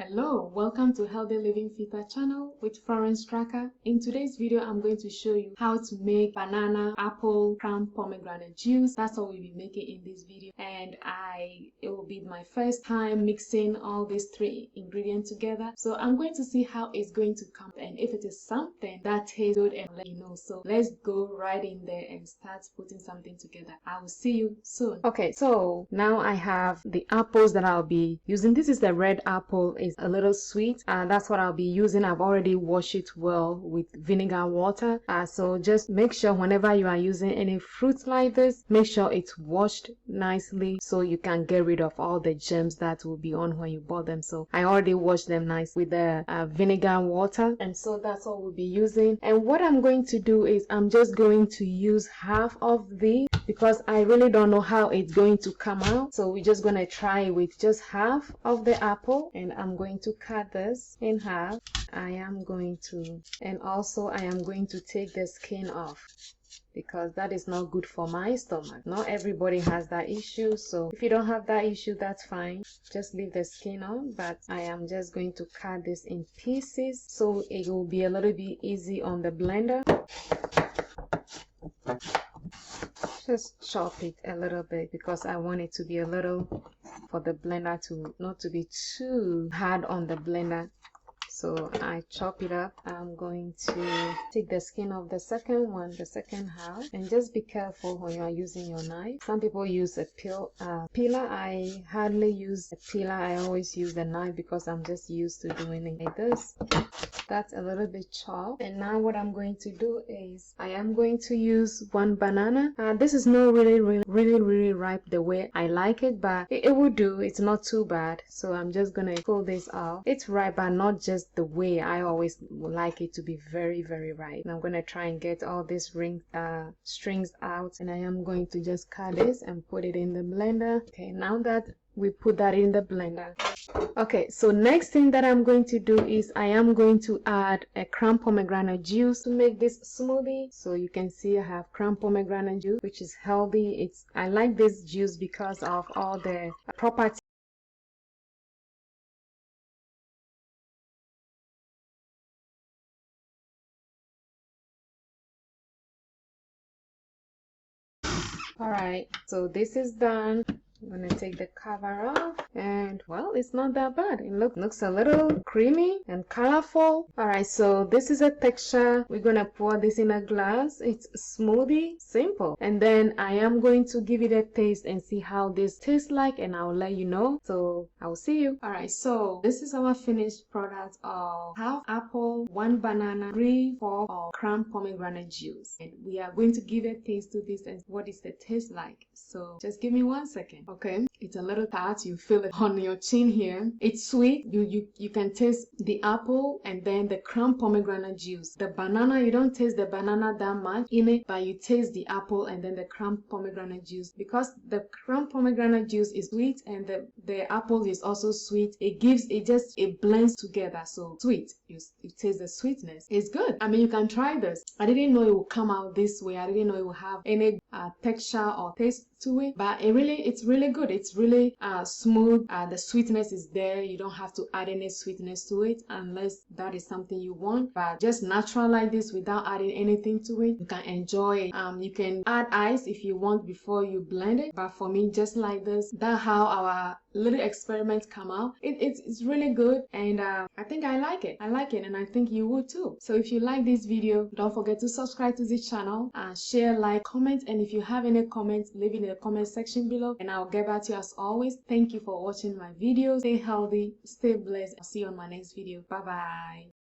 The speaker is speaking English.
Hello, welcome to Healthy Living Fitter channel with Florence Straka. In today's video, I'm going to show you how to make banana, apple, pomegranate juice. That's what we'll be making in this video. And it will be my first time mixing all these three ingredients together. So I'm going to see how it's going to come and if it is something that tastes good and let you know. So let's go right in there and start putting something together. I will see you soon. Okay, so now I have the apples that I'll be using. This is the red apple. It's a little sweet, and that's what I'll be using. I've already washed it well with vinegar water. So just make sure whenever you are using any fruits like this, make sure it's washed nicely so you can get rid of all the germs that will be on when you bought them. So I already washed them nice with the vinegar water, and so that's what we'll be using. And what I'm going to do is I'm just going to use half of these because I really don't know how it's going to come out. So we're just going to try with just half of the apple, and I'm going to cut this in half. I am going to take the skin off because that is not good for my stomach. Not everybody has that issue, so if you don't have that issue, that's fine. Just leave the skin on, but I am just going to cut this in pieces so it will be a little bit easy on the blender. Just chop it a little bit because I want it to be a little, for the blender to not to be too hard on the blender. So I chop it up. I'm going to take the skin of the second one, the second half, and just be careful when you are using your knife. Some people use a peeler. I hardly use a peeler. I always use the knife because I'm just used to doing it like this. That's a little bit chopped. And now what I'm going to do is I am going to use one banana. This is not really ripe the way I like it, but it will do. It's not too bad. So I'm just gonna pull this off. It's ripe, but not just the way I always like it to be very ripe. And I'm gonna try and get all these strings out, and I am going to just cut this and put it in the blender. Okay, now that we put that in the blender. Okay, so next thing that I'm going to do is I am going to add a Cranpomegranate juice to make this smoothie. So you can see I have Cranpomegranate juice, which is healthy. I like this juice because of all the properties. Alright, so this is done. I'm gonna take the cover off, and well, it's not that bad. It looks a little creamy and colorful. Alright, so this is a texture. We're gonna pour this in a glass. It's smoothie, simple. And then I am going to give it a taste and see how this tastes like, and I'll let you know. So I'll see you. Alright, so this is our finished product of half apple, 1 banana, 3/4 of Cranpomegranate juice. And we are going to give a taste to this and what is the taste like. So just give me 1 second. Okay, it's a little tart. You feel it on your chin here. It's sweet. You can taste the apple and then the Cranpomegranate juice. The banana, you don't taste the banana that much in it, but you taste the apple and then the Cranpomegranate juice. Because the Cranpomegranate juice is sweet and the apple is also sweet, it blends together. So sweet, you taste the sweetness. It's good. I mean, you can try this. I didn't know it would come out this way. I didn't know it would have any texture or taste to it, but it's really good. It's really smooth. The sweetness is there. You don't have to add any sweetness to it unless that is something you want, but just natural like this without adding anything to it, you can enjoy it. You can add ice if you want before you blend it, but for me, just like this, that's how our little experiments come out. It's really good, and I think I like it, and I think you would too. So if you like this video, don't forget to subscribe to this channel, share, like, comment, and if you have any comments, leave it in the comment section below and I'll get back to you as always. Thank you for watching my videos. Stay healthy, stay blessed. I'll see you on my next video. Bye bye.